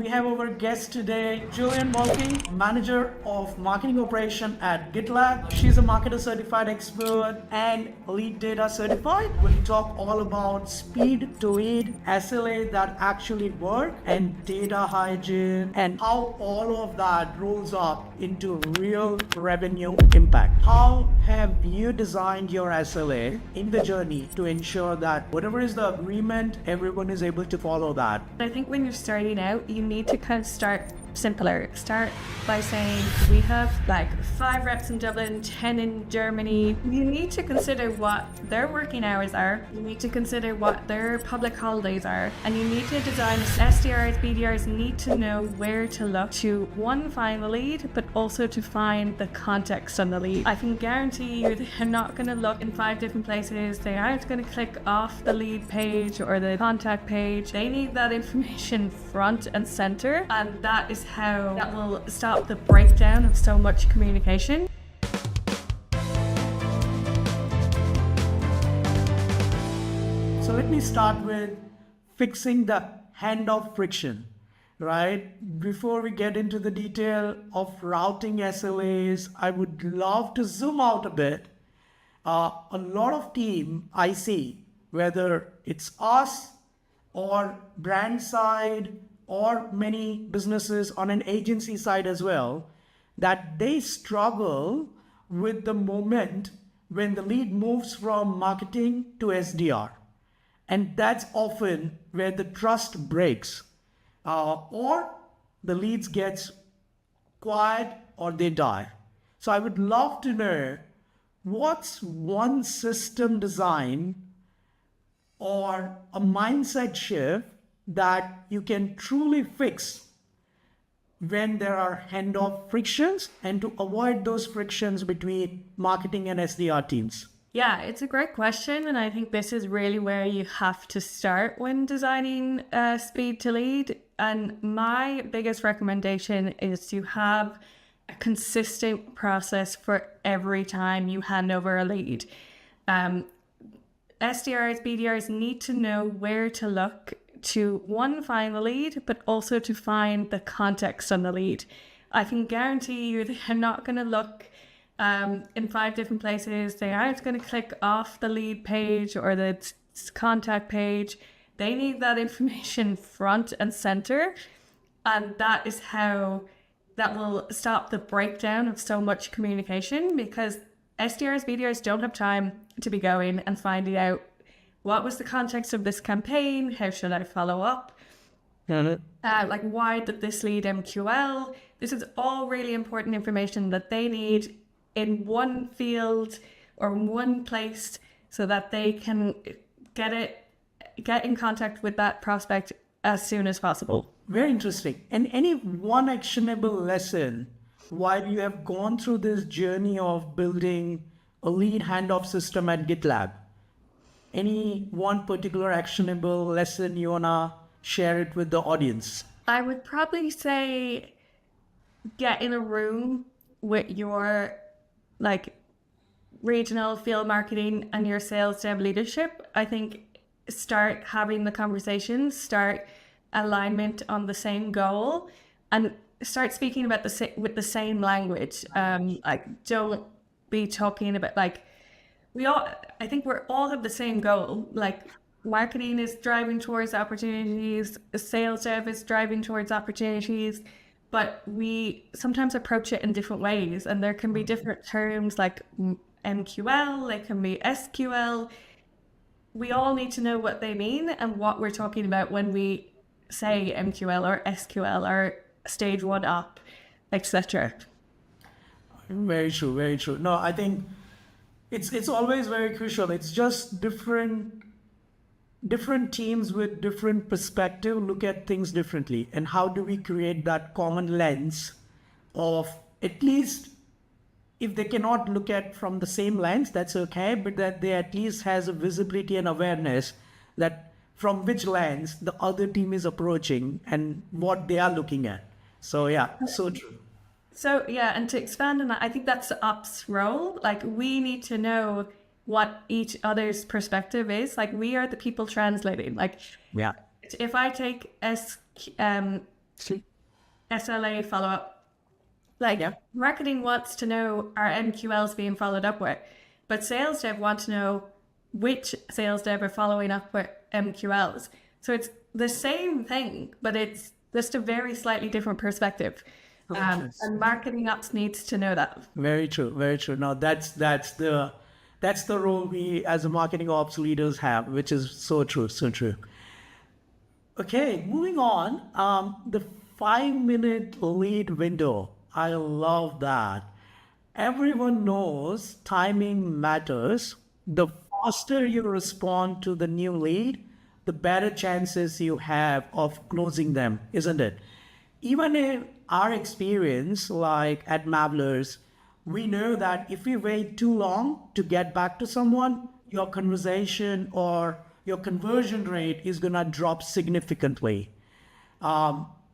We have our guest today, Gillian Murphy, Manager of Marketing Operation at GitLab. She's a marketer certified expert and lead data certified. We'll talk all about speed to lead, SLA that actually work, and data hygiene, and how all of that rolls up into real revenue impact. How have you designed your SLA in the journey to ensure that whatever is the agreement, everyone is able to follow that? I think when you're starting out, you need to kind of start simpler. Start by saying, we have like 5 reps in Dublin, 10 in Germany. You need to consider what their working hours are. You need to consider what their public holidays are. And you need to design SDRs, BDRs need to know where to look to, one, find the lead, but also to find the context on the lead. I can guarantee you they're not going to look in 5 different places. They aren't going to click off the lead page or the contact page. They need that information front and center, and that is how that will stop the breakdown of so much communication. So let me start with fixing the handoff friction, right? Before we get into the detail of routing SLAs, I would love to zoom out a bit. A lot of team I see, whether it's us or brand side or many businesses on an agency side as well, that they struggle with the moment when the lead moves from marketing to SDR. And that's often where the trust breaks, or the leads gets quiet or they die. So I would love to know, what's one system design or a mindset shift that you can truly fix when there are handoff frictions, and to avoid those frictions between marketing and SDR teams? Yeah, it's a great question, and I think this is really where you have to start when designing speed to lead. And my biggest recommendation is to have a consistent process for every time you hand over a lead. SDRs, BDRs need to know where to look to, one, find the lead, but also to find the context on the lead. I can guarantee you they're not going to look in 5 different places. They aren't going to click off the lead page or the contact page. They need that information front and center, and that is how that will stop the breakdown of so much communication, because SDRs, BDRs don't have time to be going and finding out what was the context of this campaign, how should I follow up, like why did this lead MQL. This is all really important information that they need in one field or one place, so that they can get in contact with that prospect as soon as possible. Very interesting. And any one actionable lesson while you have gone through this journey of building a lead handoff system at GitLab? Any one particular actionable lesson you wanna share it with the audience? I would probably say get in a room with your regional field marketing and your sales dev leadership. I think start having the conversations, start alignment on the same goal, and start speaking about with the same language. Don't be talking about I think we all have the same goal. Marketing is driving towards opportunities, sales dev is driving towards opportunities, but we sometimes approach it in different ways, and there can be different terms like MQL, they can be SQL. We all need to know what they mean and what we're talking about when we say MQL or SQL or stage 1 up, etc. Very true, very true. No, I think it's always very crucial. It's just different teams with different perspective look at things differently. And how do we create that common lens of, at least if they cannot look at from the same lens, that's okay, but that they at least has a visibility and awareness that from which lens the other team is approaching and what they are looking at. So yeah, so true. So yeah, and to expand on that, I think that's the ops role. We need to know what each other's perspective is. We are the people translating. Yeah. If I take SLA follow-up. Like, marketing wants to know are MQLs being followed up with, but sales dev want to know which sales dev are following up with MQLs. So it's the same thing, but it's just a very slightly different perspective. And marketing ops needs to know that. Very true, very true. Now that's the role we as a marketing ops leaders have, which is so true, so true. Okay, moving on. The 5-minute lead window. I love that. Everyone knows timing matters. The faster you respond to the new lead, the better chances you have of closing them, isn't it? Even in our experience, like at Mavlers, we know that if we wait too long to get back to someone, your conversation or your conversion rate is going to drop significantly.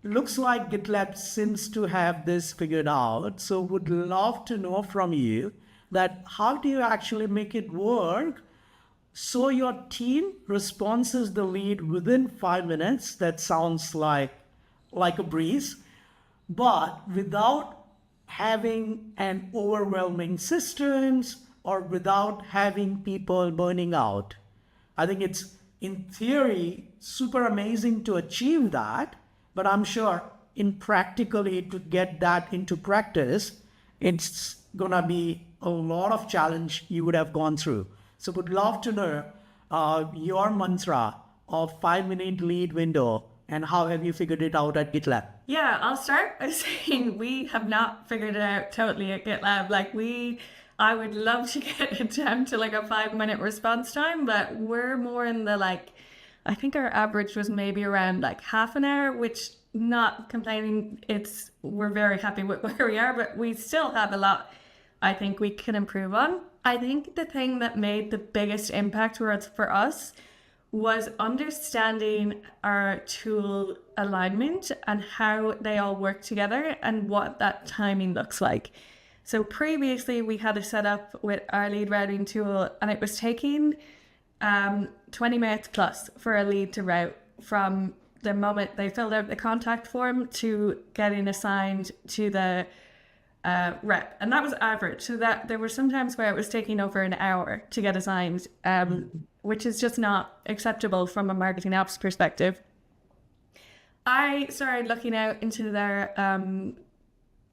Looks like GitLab seems to have this figured out. So would love to know from you that how do you actually make it work so your team responds the lead within 5 minutes? That sounds like a breeze, but without having an overwhelming systems or without having people burning out. I think it's, in theory, super amazing to achieve that, but I'm sure in practically to get that into practice, it's gonna be a lot of challenge you would have gone through. So would love to know your mantra of 5-minute lead window and how have you figured it out at GitLab? Yeah, I'll start by saying we have not figured it out totally at GitLab. I would love to get it down to like a 5-minute response time, but we're more in the I think our average was maybe around like half an hour, which, not complaining, we're very happy with where we are, but we still have a lot I think we can improve on. I think the thing that made the biggest impact for us was understanding our tool alignment and how they all work together and what that timing looks like. So previously we had a setup with our lead routing tool and it was taking 20 minutes plus for a lead to route from the moment they filled out the contact form to getting assigned to the rep. And that was average. So that there were some times where it was taking over an hour to get assigned, which is just not acceptable from a marketing ops perspective. I started looking out into their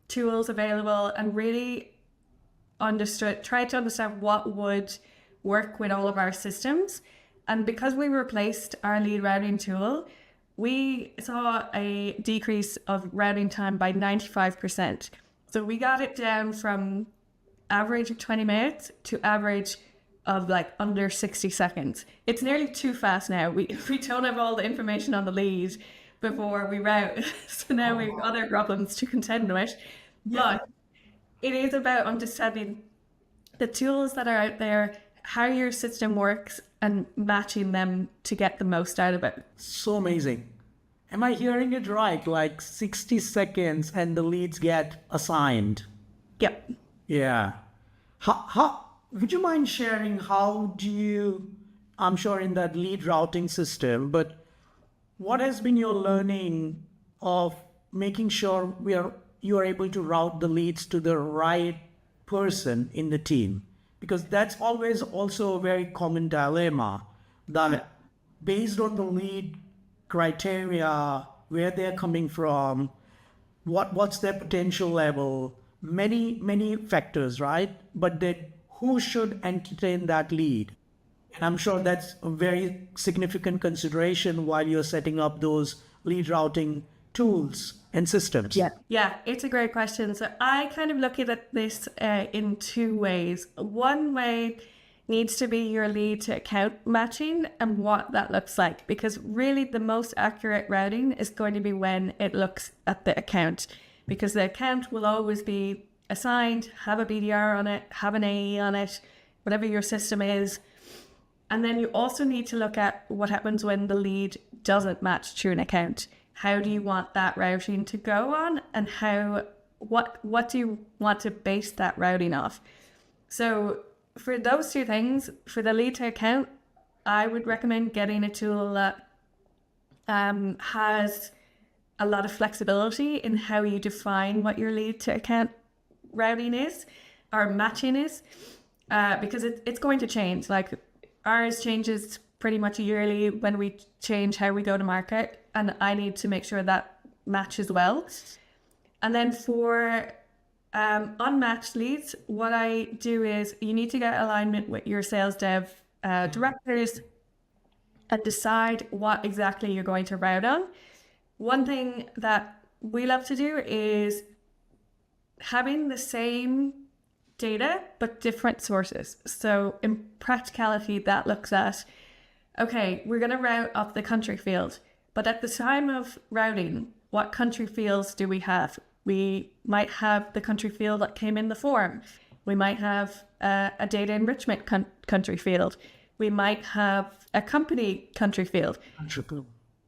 tools available and really tried to understand what would work with all of our systems. And because we replaced our lead routing tool, we saw a decrease of routing time by 95%. So we got it down from average of 20 minutes to average of under 60 seconds. It's nearly too fast now. We don't have all the information on the lead before we route. So now we've other problems to contend with. But it is about understanding the tools that are out there, how your system works, and matching them to get the most out of it. So amazing. Am I hearing it right? Like 60 seconds and the leads get assigned. Yep. Yeah. How would you mind sharing how do you, I'm sure in that lead routing system, but what has been your learning of making sure you are able to route the leads to the right person in the team? Because that's always also a very common dilemma that based on the lead criteria, where they're coming from, what's their potential level, many factors, right? But then who should entertain that lead? And I'm sure that's a very significant consideration while you're setting up those lead routing tools and systems. Yeah, it's a great question. So I kind of look at this in two ways. One way needs to be your lead to account matching and what that looks like, because really the most accurate routing is going to be when it looks at the account, because the account will always be assigned, have a BDR on it, have an AE on it, whatever your system is. And then you also need to look at what happens when the lead doesn't match to an account. How do you want that routing to go on, and what do you want to base that routing off? So for those two things, for the lead to account, I would recommend getting a tool that has a lot of flexibility in how you define what your lead to account routing is or matching is, because it's going to change. Like ours changes pretty much yearly when we change how we go to market, and I need to make sure that matches well. And then for unmatched leads, what I do is you need to get alignment with your sales dev directors and decide what exactly you're going to route on. One thing that we love to do is having the same data but different sources. So in practicality, that looks at, okay, we're going to route up the country field, but at the time of routing, what country fields do we have? We might have the country field that came in the form. We might have a data enrichment country field. We might have a company country field.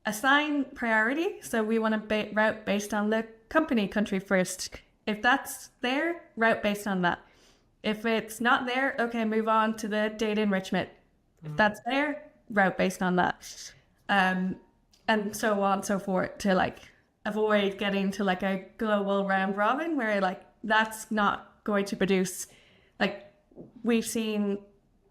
Assign priority. So we want to route based on the company country first. If that's there, route based on that. If it's not there, okay, move on to the data enrichment. If that's there, route based on that. And so on and so forth, to like avoid getting to like a global round robin where like that's not going to produce, like we've seen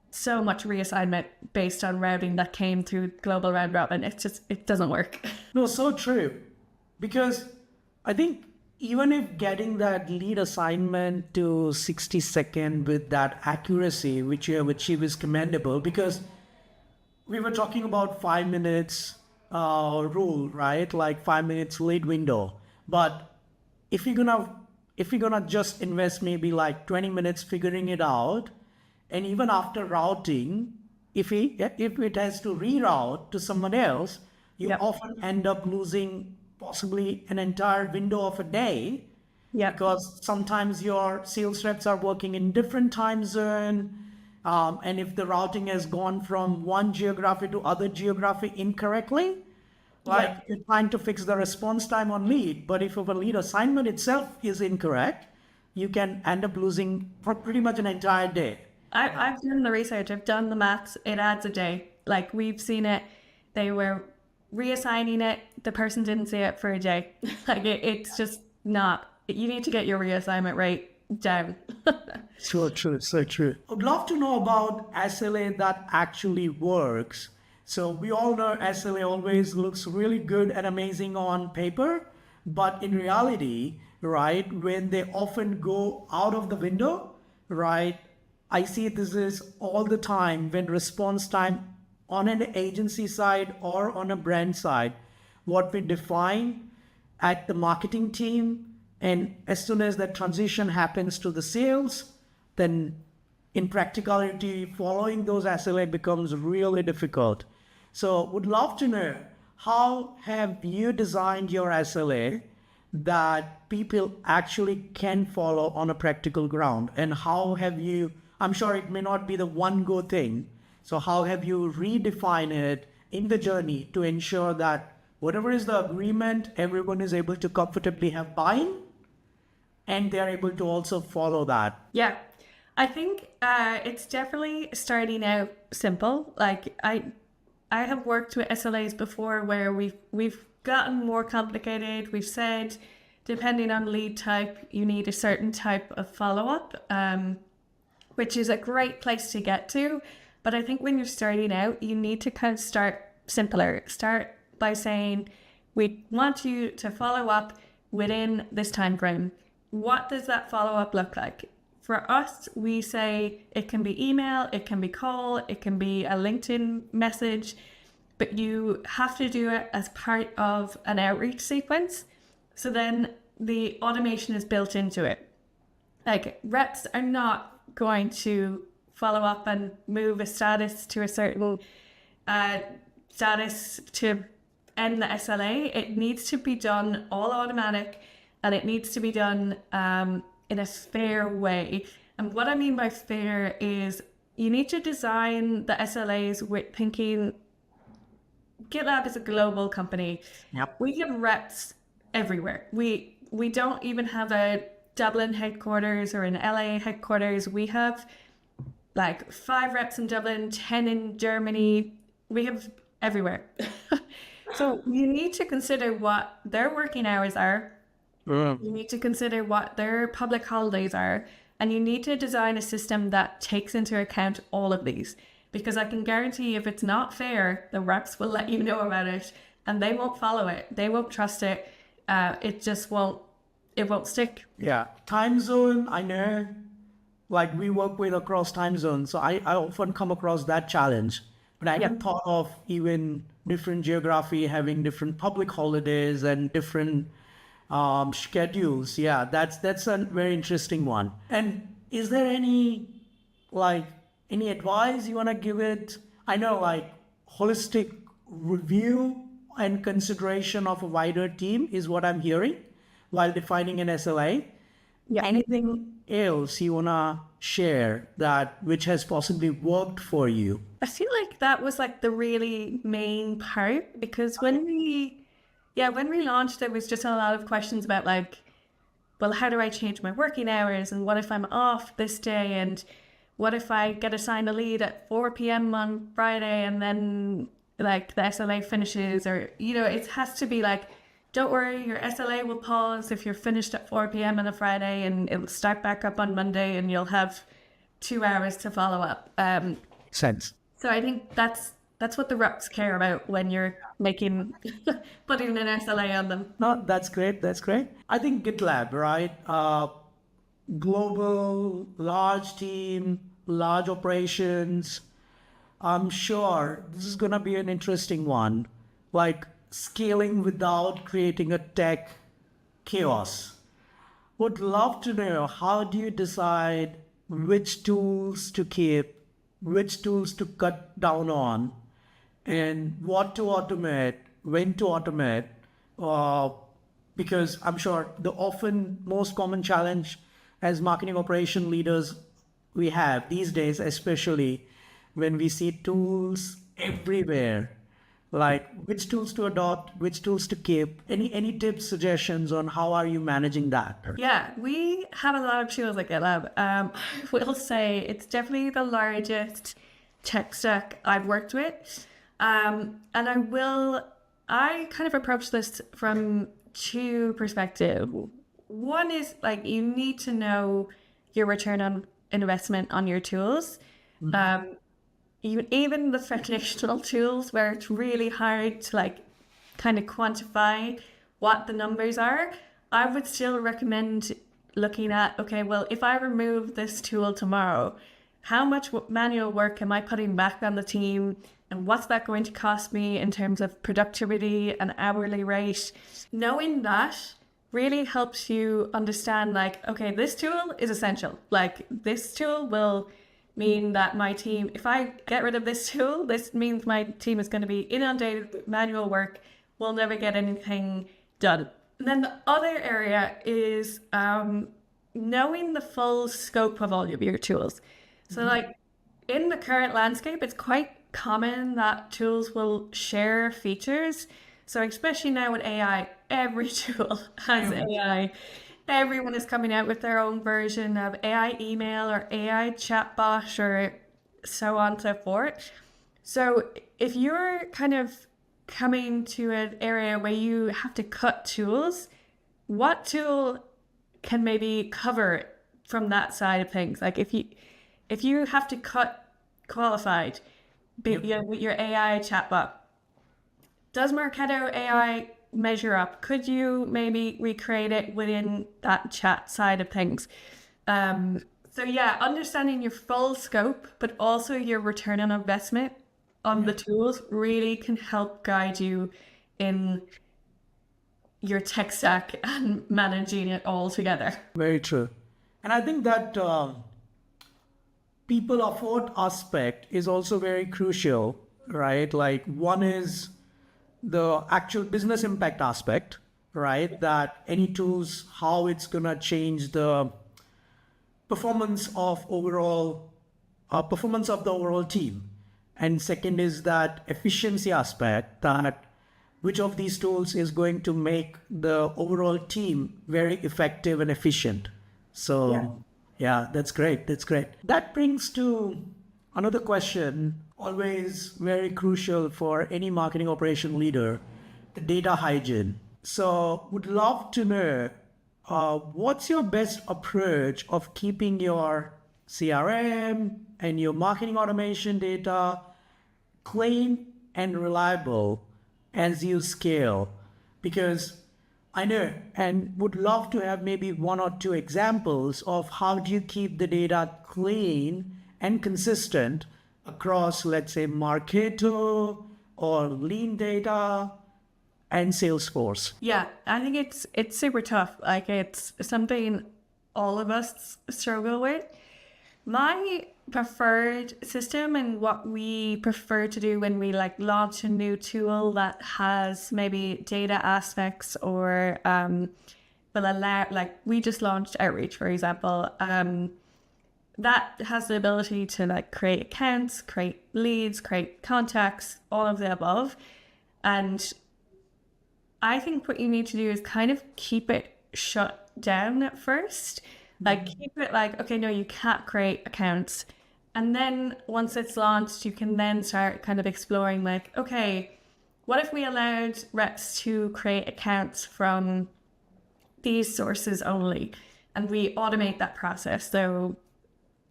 so much reassignment based on routing that came through global round robin. It doesn't work. No, so true. Because I think even if getting that lead assignment to 60 seconds with that accuracy, which you have achieved, is commendable, because we were talking about 5 minutes rule, right? Like 5 minutes lead window. But if you're gonna just invest maybe like 20 minutes figuring it out, and even after routing, if it has to reroute to someone else, you often end up losing possibly an entire window of a day. Because sometimes your sales reps are working in different time zone. And if the routing has gone from one geography to other geography incorrectly, you're trying to fix the response time on lead. But if a lead assignment itself is incorrect, you can end up losing for pretty much an entire day. I've done the research, I've done the maths, it adds a day. Like we've seen it, they were reassigning it, the person didn't see it for a day. Like it's just not, you need to get your reassignment rate down. So true. I'd love to know about SLA that actually works. So we all know SLA always looks really good and amazing on paper, but in reality, right, when they often go out of the window, right, I see this is all the time when response time on an agency side or on a brand side, what we define at the marketing team, and as soon as that transition happens to the sales, then in practicality, following those SLA becomes really difficult. So would love to know, how have you designed your SLA that people actually can follow on a practical ground? And how have you, I'm sure it may not be the one go thing, so how have you redefined it in the journey to ensure that whatever is the agreement, everyone is able to comfortably have buy-in and they're able to also follow that? Yeah, I think it's definitely starting out simple. Like I have worked with SLAs before where we've gotten more complicated. We've said, depending on lead type, you need a certain type of follow-up, which is a great place to get to. But I think when you're starting out, you need to kind of start simpler. Start by saying, we want you to follow up within this time frame. What does that follow-up look like? For us, we say it can be email, it can be call, it can be a LinkedIn message, but you have to do it as part of an outreach sequence. So then the automation is built into it. Like reps are not going to follow up and move a status to a certain status to end the SLA. It needs to be done all automatic, and it needs to be done in a fair way. And what I mean by fair is you need to design the SLAs with thinking, GitLab is a global company. Yep. We have reps everywhere. We don't even have a Dublin headquarters or an LA headquarters. We have like 5 reps in Dublin, 10 in Germany. We have everywhere. So you need to consider what their working hours are. You need to consider what their public holidays are. And you need to design a system that takes into account all of these. Because I can guarantee if it's not fair, the reps will let you know about it and they won't follow it. They won't trust it. It just won't, it won't stick. Yeah. Time zone, I know, like we work with across time zones. So I often come across that challenge. But I hadn't thought of even different geography having different public holidays and different schedules. Yeah, that's a very interesting one. And is there any advice you want to give it? I know like holistic review and consideration of a wider team is what I'm hearing while defining an SLA. Yeah. Anything else you want to share that which has possibly worked for you? I feel like that was like the really main part because when we launched, there was just a lot of questions about like, well, how do I change my working hours? And what if I'm off this day? And what if I get assigned a lead at 4 p.m. on Friday and then like the SLA finishes? Or, it has to be like, don't worry, your SLA will pause if you're finished at 4 p.m. on a Friday and it'll start back up on Monday and you'll have 2 hours to follow up. Sense. So I think that's what the reps care about when you're putting an SLA on them. No, that's great. That's great. I think GitLab, right? Global, large team, large operations. I'm sure this is going to be an interesting one. Like scaling without creating a tech chaos. Would love to know, how do you decide which tools to keep, which tools to cut down on, and what to automate, when to automate? Because I'm sure the often most common challenge as marketing operation leaders we have these days, especially when we see tools everywhere, like which tools to adopt, which tools to keep. Any tips, suggestions on how are you managing that? Yeah, we have a lot of tools at GitLab. I will say it's definitely the largest tech stack I've worked with. And I kind of approach this from two perspectives. One is like, you need to know your return on investment on your tools. Even the foundational tools where it's really hard to like kind of quantify what the numbers are, I would still recommend looking at, okay, well, if I remove this tool tomorrow, how much manual work am I putting back on the team? And what's that going to cost me in terms of productivity and hourly rate? Knowing that really helps you understand like, okay, this tool is essential. Like this tool will mean that my team, if I get rid of this tool, this means my team is going to be inundated with manual work. We'll never get anything done. And then the other area is knowing the full scope of all of your tools. So like in the current landscape, it's quite common that tools will share features. So especially now with AI, every tool has AI. Everyone is coming out with their own version of AI email or AI chatbot or so on and so forth. So if you're kind of coming to an area where you have to cut tools, what tool can maybe cover from that side of things? Like if you have to cut qualified with your AI chatbot, does Marketo AI measure up? Could you maybe recreate it within that chat side of things? So yeah, understanding your full scope, but also your return on investment on the tools really can help guide you in your tech stack and managing it all together. Very true. And I think that people afford aspect is also very crucial, right? Like one is the actual business impact aspect, right? That any tools, how it's gonna change the performance of the overall team. And second is that efficiency aspect, that which of these tools is going to make the overall team very effective and efficient. So yeah, that's great. That's great. That brings to another question, always very crucial for any marketing operation leader. the data hygiene. So would love to know what's your best approach of keeping your CRM and your marketing automation data clean and reliable as you scale? Because I know and would love to have maybe one or two examples of how do you keep the data clean and consistent across, let's say, Marketo or Lean Data and Salesforce. Yeah, I think it's super tough. Like it's something all of us struggle with. My preferred system and what we prefer to do when we like launch a new tool that has maybe data aspects or will allow, like we just launched Outreach, for example, that has the ability to like create accounts, create leads, create contacts, all of the above. And I think what you need to do is kind of keep it shut down at first. Like keep it like, okay, no, you can't create accounts. And then once it's launched, you can then start kind of exploring like, okay, what if we allowed reps to create accounts from these sources only? And we automate that process. So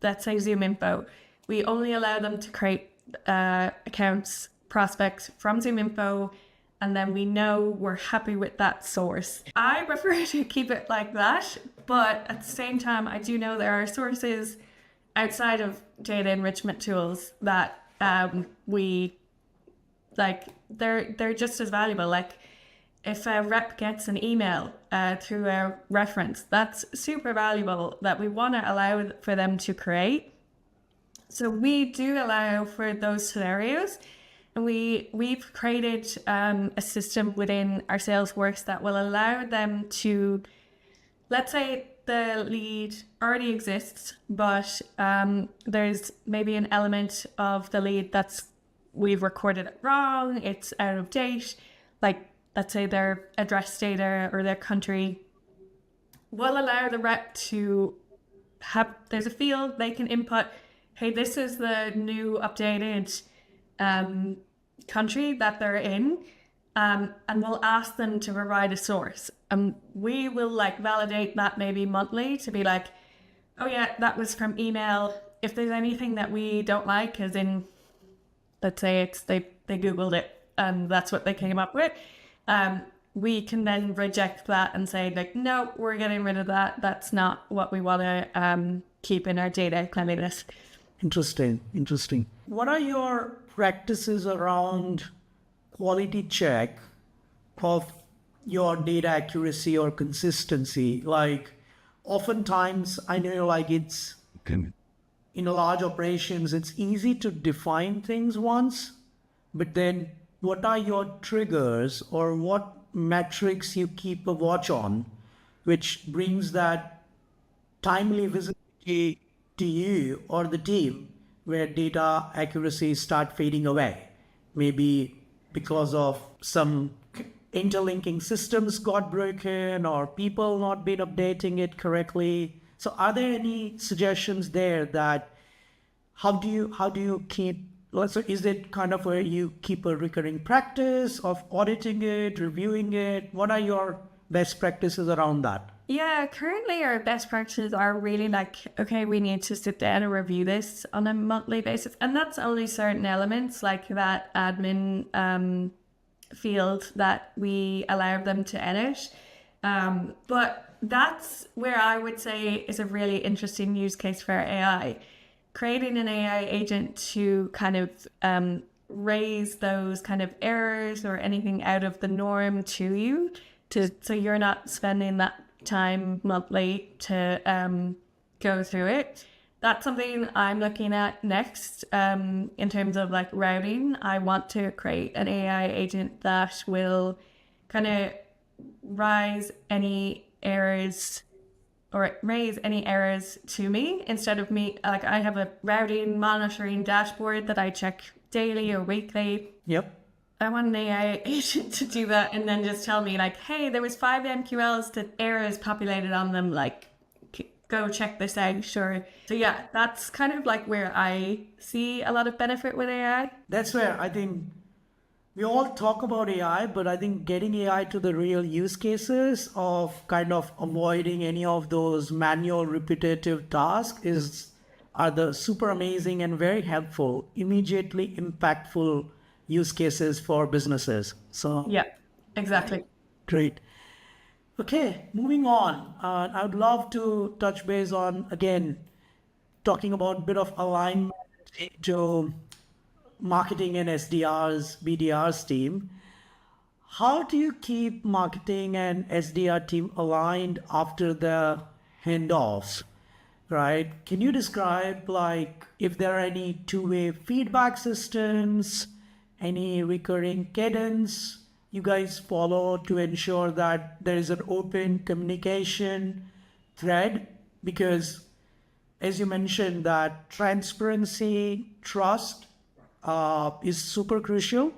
let's say Zoom Info, we only allow them to create accounts, prospects from Zoom Info, and then we know we're happy with that source. I prefer to keep it like that, but at the same time, I do know there are sources outside of data enrichment tools that we like. They're just as valuable. Like if a rep gets an email through a reference, that's super valuable that we want to allow for them to create. So we do allow for those scenarios. And we've created a system within our Salesforce that will allow them to, let's say the lead already exists, but there's maybe an element of the lead we've recorded it wrong, it's out of date, like let's say their address data or their country. We'll allow the rep to have, there's a field they can input, hey, this is the new updated country that they're in, and we'll ask them to provide a source, and we will like validate that maybe monthly to be like, oh yeah, that was from email. If there's anything that we don't like, as in let's say it's they googled it and that's what they came up with, we can then reject that and say like, no, we're getting rid of that, that's not what we want to keep in our data cleanliness. Interesting. What are your practices around quality check of your data accuracy or consistency? Like oftentimes I know like it's in large operations, it's easy to define things once, but then what are your triggers or what metrics you keep a watch on, which brings that timely visibility to you or the team where data accuracy start fading away? Maybe because of some interlinking systems got broken or people not been updating it correctly. So are there any suggestions there that how do you keep, so is it kind of where you keep a recurring practice of auditing it, reviewing it? What are your best practices around that? Yeah, currently our best practices are really like, okay, we need to sit down and review this on a monthly basis. And that's only certain elements like that admin field that we allow them to edit. But that's where I would say is a really interesting use case for AI. Creating an AI agent to kind of raise those kind of errors or anything out of the norm to you, so you're not spending that time monthly to go through it. That's something I'm looking at next in terms of like routing. I want to create an AI agent that will kind of raise any errors to me instead of me. Like I have a routing monitoring dashboard that I check daily or weekly. Yep. I want an AI agent to do that and then just tell me like, hey, there was 5 MQLs that errors populated on them, like go check this out, sure. So yeah, that's kind of like where I see a lot of benefit with AI. That's where I think we all talk about AI, but I think getting AI to the real use cases of kind of avoiding any of those manual repetitive tasks are the super amazing and very helpful, immediately impactful use cases for businesses. So Yeah, exactly. great. Okay, moving on. I would love to touch base on again talking about a bit of alignment into marketing and SDRs, BDRs team. How do you keep marketing and SDR team aligned after the handoffs, right? Can you describe like if there are any two-way feedback systems, any recurring cadence you guys follow to ensure that there is an open communication thread? Because as you mentioned, that transparency, trust is super crucial.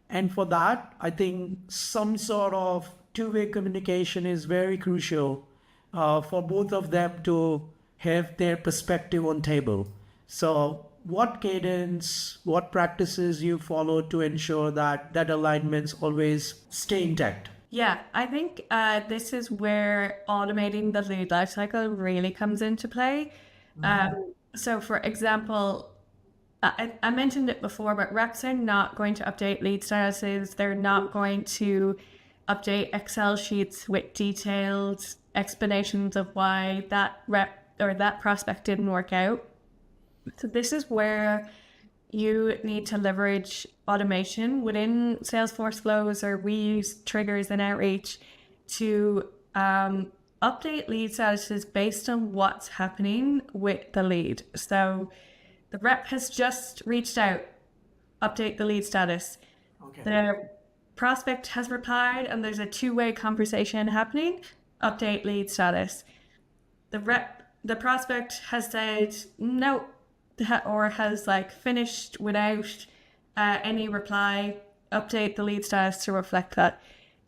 And for that, I think some sort of two-way communication is very crucial for both of them to have their perspective on table. So what cadence, what practices you follow to ensure that that alignments always stay intact? Yeah, I think this is where automating the lead lifecycle really comes into play. So, for example, I mentioned it before, but reps are not going to update lead statuses. They're not going to update Excel sheets with detailed explanations of why that rep or that prospect didn't work out. So this is where you need to leverage automation within Salesforce flows, or we use triggers and outreach to update lead statuses based on what's happening with the lead. So the rep has just reached out, update the lead status. Okay. The prospect has replied and there's a two-way conversation happening, update lead status. The prospect has said no, or has like finished without any reply, update the lead status to reflect that.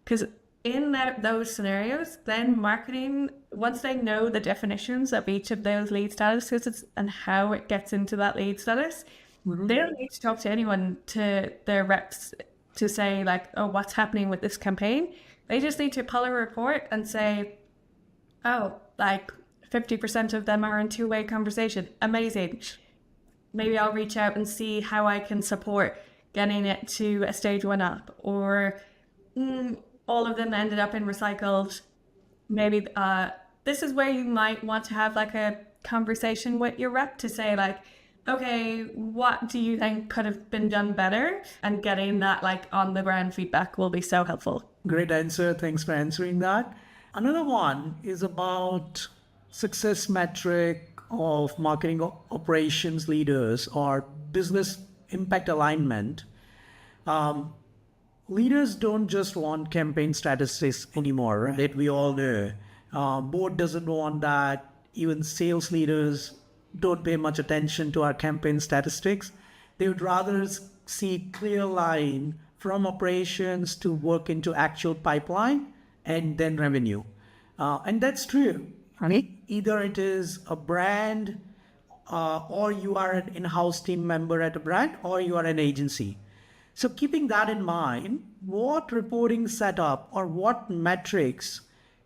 Because in those scenarios, then marketing, once they know the definitions of each of those lead statuses and how it gets into that lead status, they don't need to talk to anyone, to their reps, to say like, oh, what's happening with this campaign? They just need to pull a report and say, oh, like 50% of them are in two-way conversation. Amazing. Maybe I'll reach out and see how I can support getting it to a stage 1 up. Or all of them ended up in recycled. Maybe this is where you might want to have like a conversation with your rep to say like, okay, what do you think could have been done better? And getting that like on the ground feedback will be so helpful. Great answer. Thanks for answering that. Another one is about success metric of marketing operations leaders or business impact alignment. Leaders don't just want campaign statistics anymore, right? We all know. Board doesn't want that. Even sales leaders don't pay much attention to our campaign statistics. They would rather see clear line from operations to work into actual pipeline and then revenue. And that's true. Right? Either it is a brand or you are an in-house team member at a brand or you are an agency. So keeping that in mind, what reporting setup or what metrics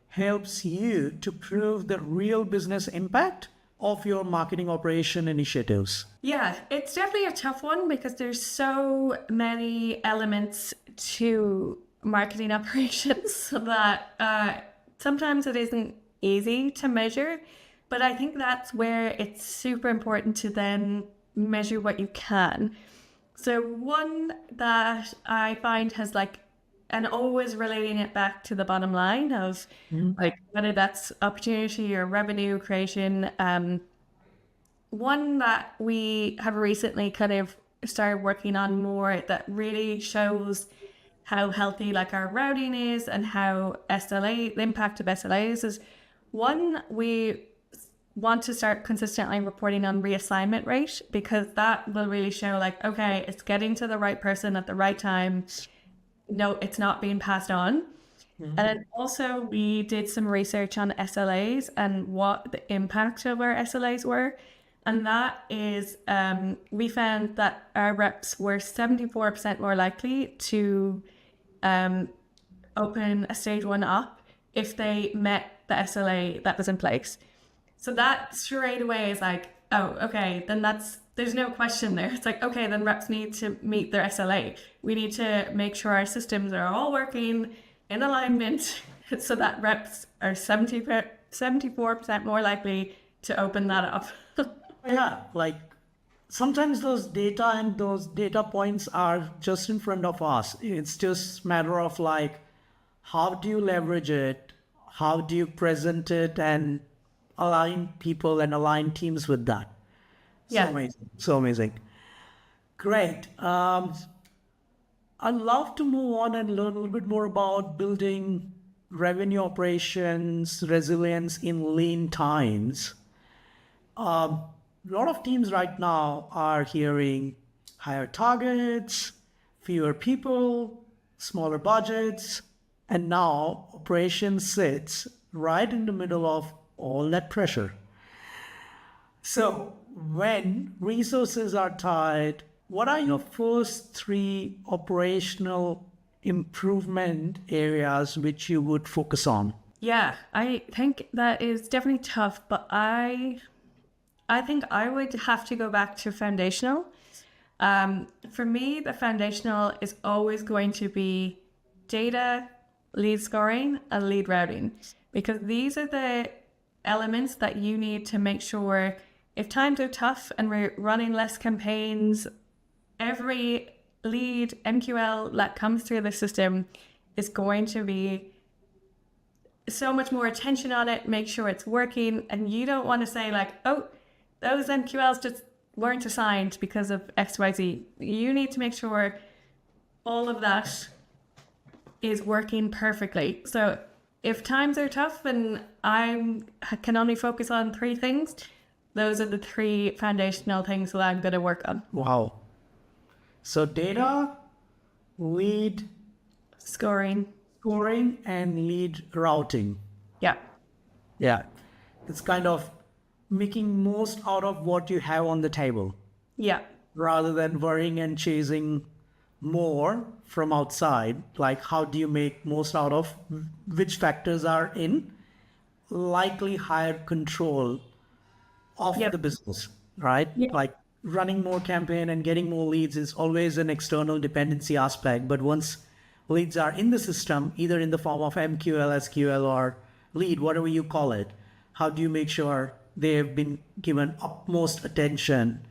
helps you to prove the real business impact of your marketing operation initiatives? Yeah, it's definitely a tough one because there's so many elements to marketing operations that sometimes it isn't easy to measure, but I think that's where it's super important to then measure what you can. So one that I find has like, and always relating it back to the bottom line of like whether that's opportunity or revenue creation. One that we have recently kind of started working on more that really shows how healthy like our routing is and how the impact of SLAs is. One, we want to start consistently reporting on reassignment rate because that will really show like, okay, it's getting to the right person at the right time. No, it's not being passed on. And then also we did some research on SLAs and what the impact of our SLAs were. And that is, we found that our reps were 74% more likely to open a stage 1 up if they met the SLA that was in place. So that straight away is like, oh, okay, then there's no question there. It's like, okay, then reps need to meet their SLA. We need to make sure our systems are all working in alignment so that reps are 74% more likely to open that up. Yeah, like sometimes those data and those data points are just in front of us. It's just matter of like, how do you leverage it? How do you present it and align people and align teams with that? So Yeah. amazing. So amazing. Great. I'd love to move on and learn a little bit more about building revenue operations, resilience in lean times. A lot of teams right now are hearing higher targets, fewer people, smaller budgets, and now operations sits right in the middle of all that pressure. So when resources are tight, what are your first 3 operational improvement areas which you would focus on? Yeah, I think that is definitely tough, but I think I would have to go back to foundational. For me, the foundational is always going to be data, lead scoring, and lead routing, because these are the elements that you need to make sure if times are tough and we're running less campaigns, every lead MQL that comes through the system is going to be so much more attention on it, make sure it's working. And you don't want to say like, oh, those MQLs just weren't assigned because of XYZ. You need to make sure all of that is working perfectly. So if times are tough and I can only focus on 3 things, those are the 3 foundational things that I'm going to work on. Wow. So data, lead Scoring. and lead routing. Yeah. Yeah. It's kind of making most out of what you have on the table Yeah. rather than worrying and chasing more from outside. Like, how do you make most out of which factors are in likely higher control of Yep. the business, right? Yep. Like running more campaign and getting more leads is always an external dependency aspect. But once leads are in the system, either in the form of MQL, SQL, or lead, whatever you call it, how do you make sure they have been given utmost attention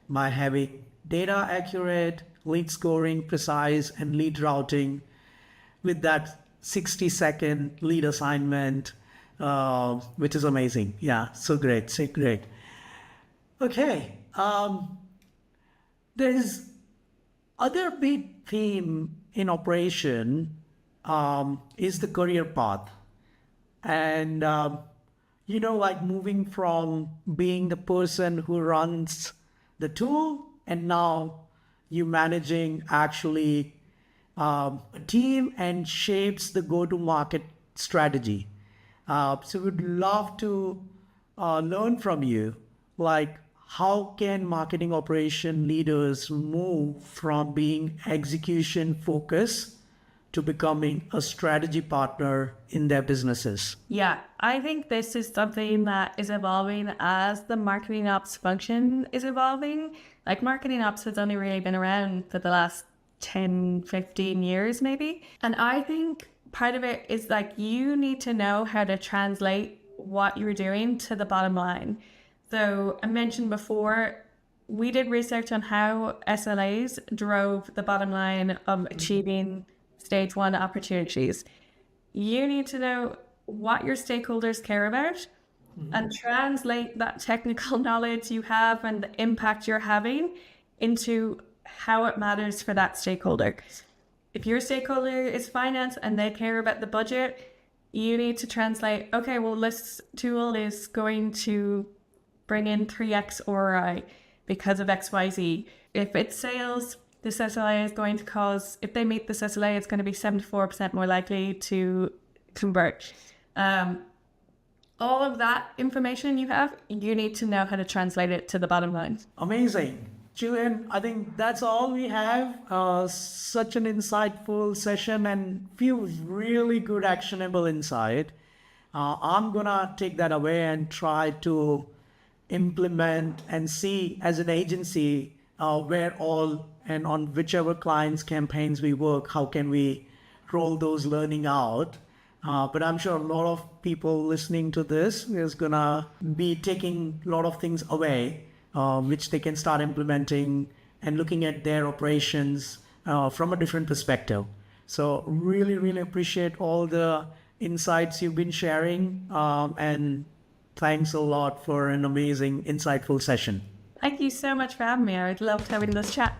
by having data accurate, lead scoring precise, and lead routing with that 60-second lead assignment, which is amazing. Yeah, so great, so great. Okay, there's other big theme in operation is the career path. And, like moving from being the person who runs the tool and now you managing actually a team and shapes the go-to-market strategy. So we'd love to learn from you, like how can marketing operation leaders move from being execution focused to becoming a strategy partner in their businesses? Yeah, I think this is something that is evolving as the marketing ops function is evolving. Like marketing ops has only really been around for the last 10, 15 years maybe. And I think part of it is like you need to know how to translate what you're doing to the bottom line. So I mentioned before, we did research on how SLAs drove the bottom line of achieving stage 1 opportunities. You need to know what your stakeholders care about and translate that technical knowledge you have and the impact you're having into how it matters for that stakeholder. If your stakeholder is finance and they care about the budget, you need to translate, okay, well, this tool is going to bring in 3x ROI because of XYZ. If it's sales, this SLA is going to cause, if they meet this SLA, it's going to be 74% more likely to convert. All all of that information you have, you need to know how to translate it to the bottom line. Amazing. Gillian, I think that's all we have. Such an insightful session and few really good actionable insight. I'm gonna take that away and try to implement and see as an agency where all and on whichever clients' campaigns we work, how can we roll those learning out. But I'm sure a lot of people listening to this is gonna be taking a lot of things away, which they can start implementing and looking at their operations from a different perspective. So really, really appreciate all the insights you've been sharing, and thanks a lot for an amazing, insightful session. Thank you so much for having me. I loved having this chat.